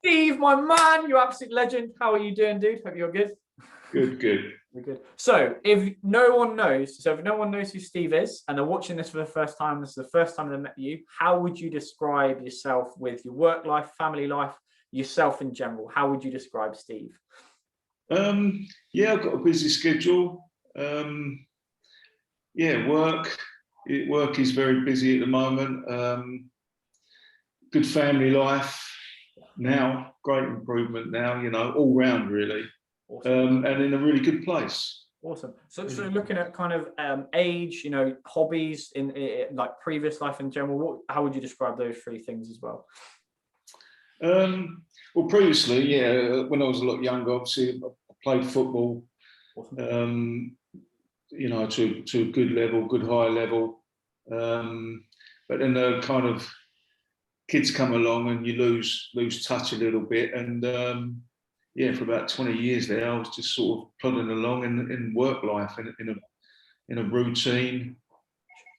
Steve, my man, you absolute legend. How are you doing, dude? Hope you're good. Good. We're good. So, if no one knows who Steve is, and they're watching this for the first time, this is the first time they met you, how would you describe yourself with your work life, family life, yourself in general? How would you describe Steve? Yeah, I've got a busy schedule. Yeah, work is very busy at the moment. Good family life now, great improvement now, all round really. Awesome. And in a really good place. Awesome. So looking at kind of age, hobbies in like previous life in general, how would you describe those three things as well? Well, previously, yeah, when I was a lot younger, obviously I played football, Awesome. to a good level, good high level. But then the kind of kids come along and you lose touch a little bit. And yeah, for about 20 years there, I was just sort of plodding along in work life, in a routine,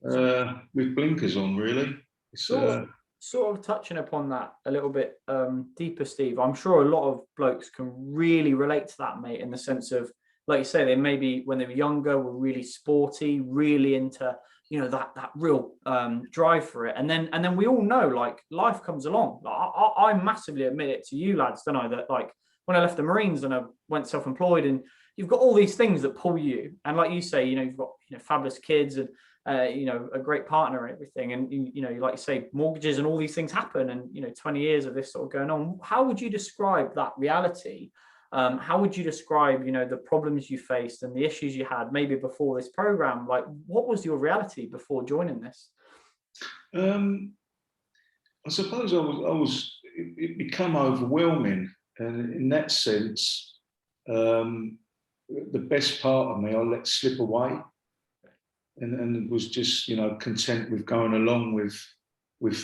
with blinkers on, really. Sort of touching upon that a little bit deeper, Steve. I'm sure a lot of blokes can really relate to that, mate, in the sense of, like you say, they maybe when they were younger were really sporty, really into that real drive for it, and then we all know, like, life comes along. Like, I massively admit it to you lads, don't I, that like when I left the Marines and I went self-employed, and you've got all these things that pull you, and like you say, you've got fabulous kids and a great partner and everything, and like you say, mortgages and all these things happen, and 20 years of this sort of going on. How would you describe that reality? How would you describe the problems you faced and the issues you had maybe before this program? Like, what was your reality before joining this? I suppose it became overwhelming, and in that sense, the best part of me I let slip away, and was just content with going along with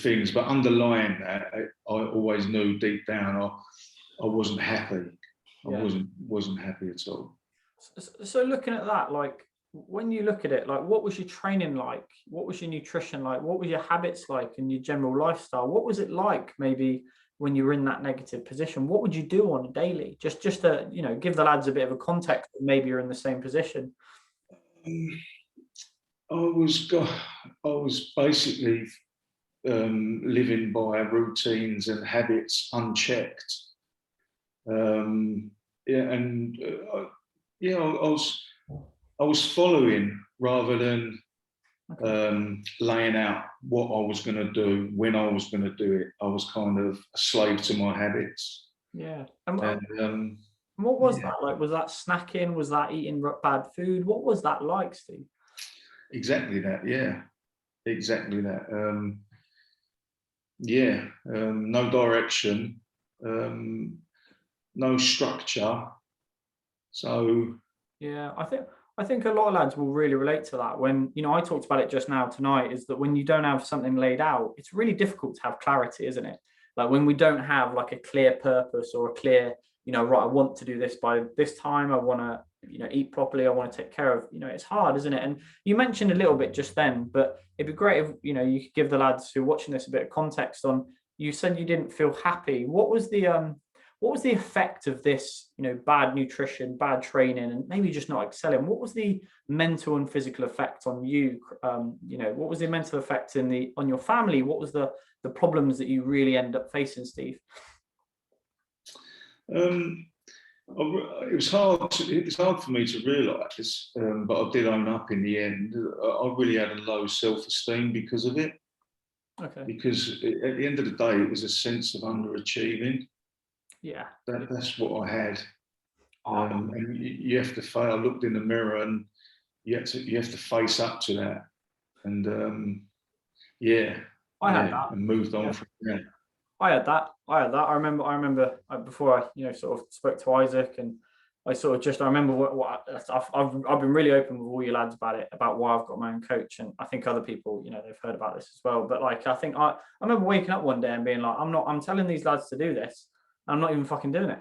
things. But underlying that, I always knew deep down I wasn't happy. I wasn't happy at all. So looking at that, like, when you look at it, like, what was your training like? What was your nutrition like? What were your habits like, and your general lifestyle? What was it like maybe when you were in that negative position? What would you do on a daily? Just to give the lads a bit of a context. Maybe you're in the same position. I was basically living by routines and habits unchecked. I was following rather than laying out what I was going to do, when I was going to do it. I was kind of a slave to my habits. Yeah. And what was that like? Was that snacking? Was that eating bad food? What was that like, Steve? Exactly that. Yeah, exactly that. No direction, no structure. So yeah, I think a lot of lads will really relate to that. When I talked about it just now tonight, is that when you don't have something laid out, it's really difficult to have clarity, isn't it? Like, when we don't have like a clear purpose or a clear, right, I want to do this by this time, I want to eat properly, I want to take care of, it's hard, isn't it? And you mentioned a little bit just then, but it'd be great if you could give the lads who are watching this a bit of context on, you said you didn't feel happy. What was the effect of this, bad nutrition, bad training, and maybe just not excelling? What was the mental and physical effect on you? What was the mental effect on your family? What was the problems that you really end up facing, Steve? It was hard for me to realise, but I did own up in the end. I really had a low self-esteem because of it. Okay. Because at the end of the day, it was a sense of underachieving. Yeah. That's what I had. And you have to fail. I looked in the mirror, and you have to face up to that. And I had that and moved on from there. I had that. I remember before I, sort of spoke to Isaac, and I remember what I've been really open with all you lads about it, about why I've got my own coach, and I think other people, they've heard about this as well. But like, I remember waking up one day and being like, I'm telling these lads to do this, I'm not even fucking doing it.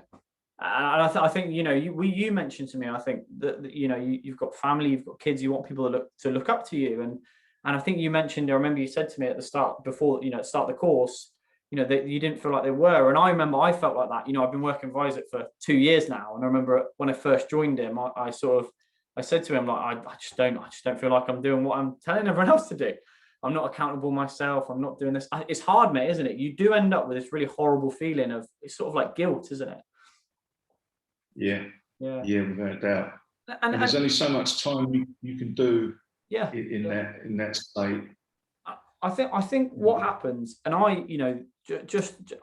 And I think you mentioned to me, I think that you've got family, you've got kids, you want people to look up to you, and I think you mentioned, I remember you said to me at the start, before at the start of the course, you know, that you didn't feel like they were. And I remember I felt like that. You know, I've been working with Isaac for 2 years now, and I remember when I first joined him, I said to him, like, I just don't feel like I'm doing what I'm telling everyone else to do. I'm not accountable myself. I'm not doing this. It's hard, mate, isn't it? You do end up with this really horrible feeling of, it's sort of like guilt, isn't it? Yeah, Yeah. yeah, without a doubt. And And there's only so much time you can do yeah, in yeah. that state. I think what happens, and you know,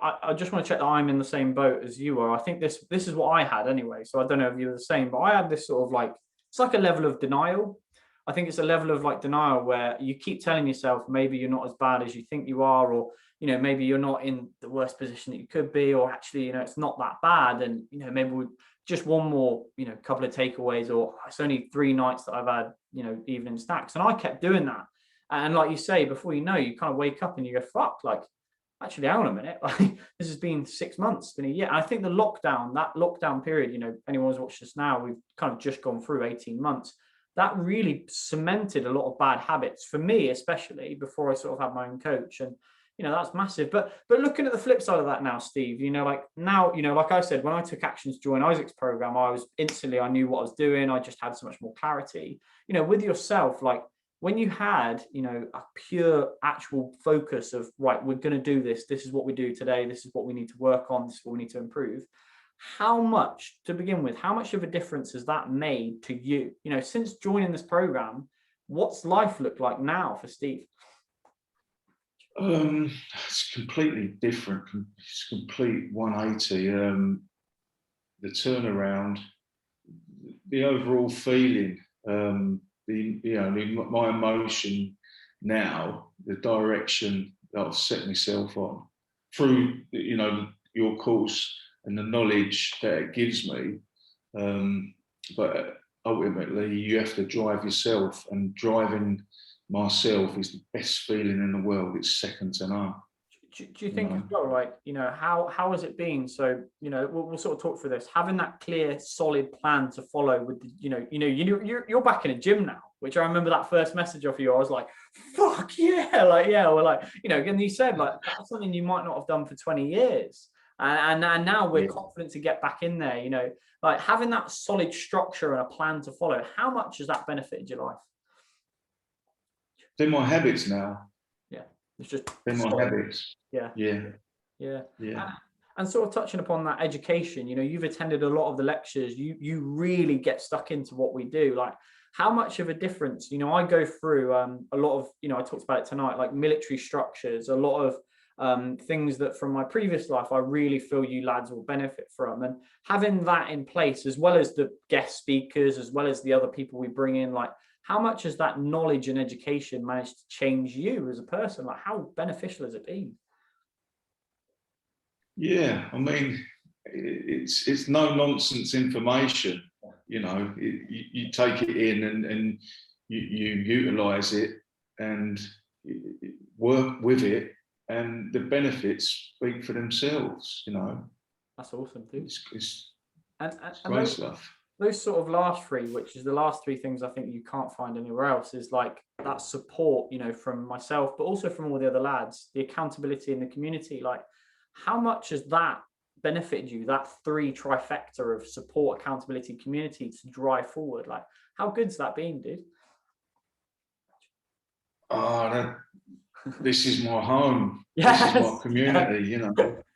I just want to check that I'm in the same boat as you are. I think this is what I had anyway. So I don't know if you were the same, but I had this sort of like, it's like a level of denial. I think it's a level of like denial where you keep telling yourself maybe you're not as bad as you think you are, or you know, maybe you're not in the worst position that you could be, or actually, you know, it's not that bad, and you know, maybe we just one more, you know, couple of takeaways, or it's only 3 nights that I've had, you know, evening snacks, and I kept doing that. And like you say, before you know, you kind of wake up and you go, fuck, like, actually, hang on a minute. Like, this has been 6 months, been a year. And I think that lockdown period, you know, anyone who's watched us now, we've kind of just gone through 18 months. That really cemented a lot of bad habits for me, especially before I sort of had my own coach. And, you know, that's massive. But looking at the flip side of that now, Steve, you know, like now, you know, like I said, when I took action to join Isaac's program, I knew what I was doing. I just had so much more clarity. You know, with yourself, like, when you had, you know, a pure actual focus of, right, we're going to do this is what we do today, this is what we need to work on, this is what we need to improve, how much, to begin with, how much of a difference has that made to you, you know, since joining this program? What's life look like now for Steve? It's completely different. It's complete 180. The turnaround, the overall feeling, my emotion now, the direction that I've set myself on through, you know, your course and the knowledge that it gives me. But ultimately, you have to drive yourself, and driving myself is the best feeling in the world. It's second to none. Do you think as well, like, you know, how has it been? So, you know, we'll sort of talk through this, having that clear, solid plan to follow with the, you're back in a gym now, which I remember that first message off you, I was like, fuck yeah, like, yeah, we're like, you know, and you said like that's something you might not have done for 20 years. And now we're confident to get back in there, you know, like having that solid structure and a plan to follow. How much has that benefited your life? They're my habits now. Yeah, it's just they're my habits. Yeah. Yeah. Yeah. Yeah. And sort of touching upon that education, you know, you've attended a lot of the lectures, you really get stuck into what we do. Like, how much of a difference, you know, I go through a lot of, you know, I talked about it tonight, like military structures, a lot of things that from my previous life, I really feel you lads will benefit from. And having that in place, as well as the guest speakers, as well as the other people we bring in, like, how much has that knowledge and education managed to change you as a person? Like, how beneficial has it been? Yeah, I mean, it's no nonsense information. You know, you take it in and you utilize it and work with it, and the benefits speak for themselves. You know, that's awesome, dude. It's great stuff. Those sort of last three, which is the last three things I think you can't find anywhere else, is like that support, you know, from myself, but also from all the other lads, the accountability in the community. Like, how much has that benefited you, that three trifecta of support, accountability, community, to drive forward? Like, how good's that been, dude? This is my home. Yes. This is my community. You know,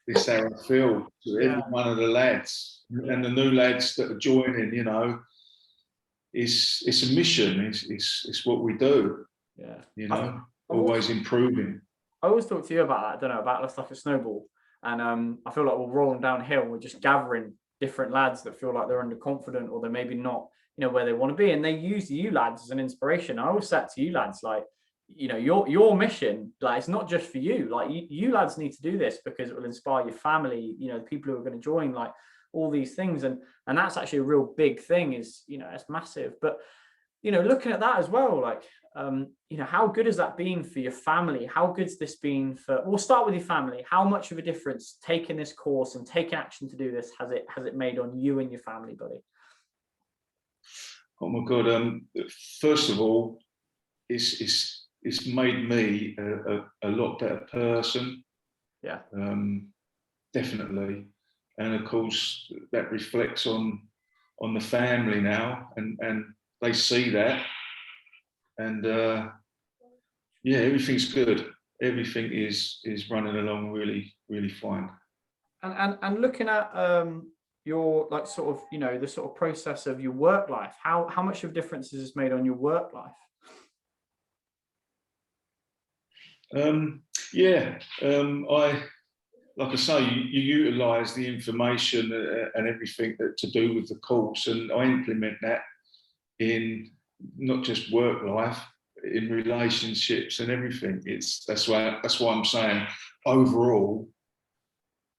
this is how I feel to every one of the lads and the new lads that are joining. You know, it's a mission. It's what we do. Yeah. You know, always improving. I always talk to you about that. I don't know, about us like a snowball. And I feel like we're rolling downhill. We're just gathering different lads that feel like they're underconfident, or they're maybe not, you know, where they want to be. And they use you lads as an inspiration. I always said to you lads, like, you know, your mission, like, it's not just for you. Like, you lads need to do this because it will inspire your family, you know, the people who are going to join, like all these things. And that's actually a real big thing, is, you know, it's massive. But, you know, looking at that as well, like, you know, how good has that been for your family? How good's this been for, we'll start with your family. How much of a difference taking this course and taking action to do this has it made on you and your family, buddy? Oh my God. First of all, it's made me a lot better person. Yeah. Definitely. And of course, that reflects on the family now, and they see that, and yeah, everything's good. Everything is running along really, really fine. And looking at your like sort of, you know, the sort of process of your work life, how much of difference has this made on your work life? Yeah, I like I say, you utilise the information and everything that to do with the course, and I implement that in not just work life, in relationships and everything. That's why I'm saying overall,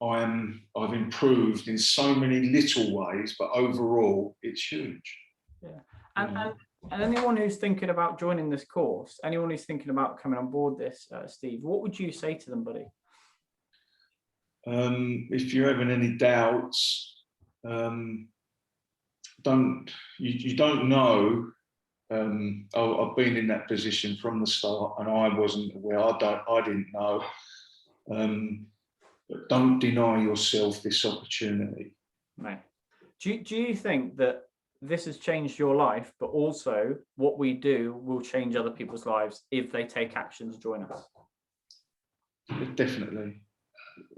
I've improved in so many little ways, but overall, it's huge. Yeah. And anyone who's thinking about joining this course, anyone who's thinking about coming on board this, Steve, what would you say to them, buddy? If you're having any doubts, you don't know. I've been in that position from the start, and I wasn't aware. I didn't know. But don't deny yourself this opportunity. Right. Do you think that this has changed your life, but also what we do will change other people's lives if they take action to join us? Definitely.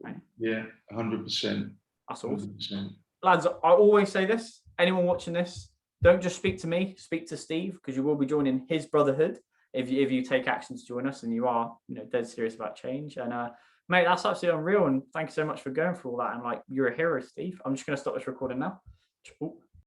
Right. Yeah, 100%. That's awesome. 100%. Lads, I always say this, anyone watching this, don't just speak to me, speak to Steve, because you will be joining his brotherhood if you take action to join us and you are, you know, dead serious about change. And mate, that's absolutely unreal. And thank you so much for going through all that. And like, you're a hero, Steve. I'm just going to stop this recording now. Ooh.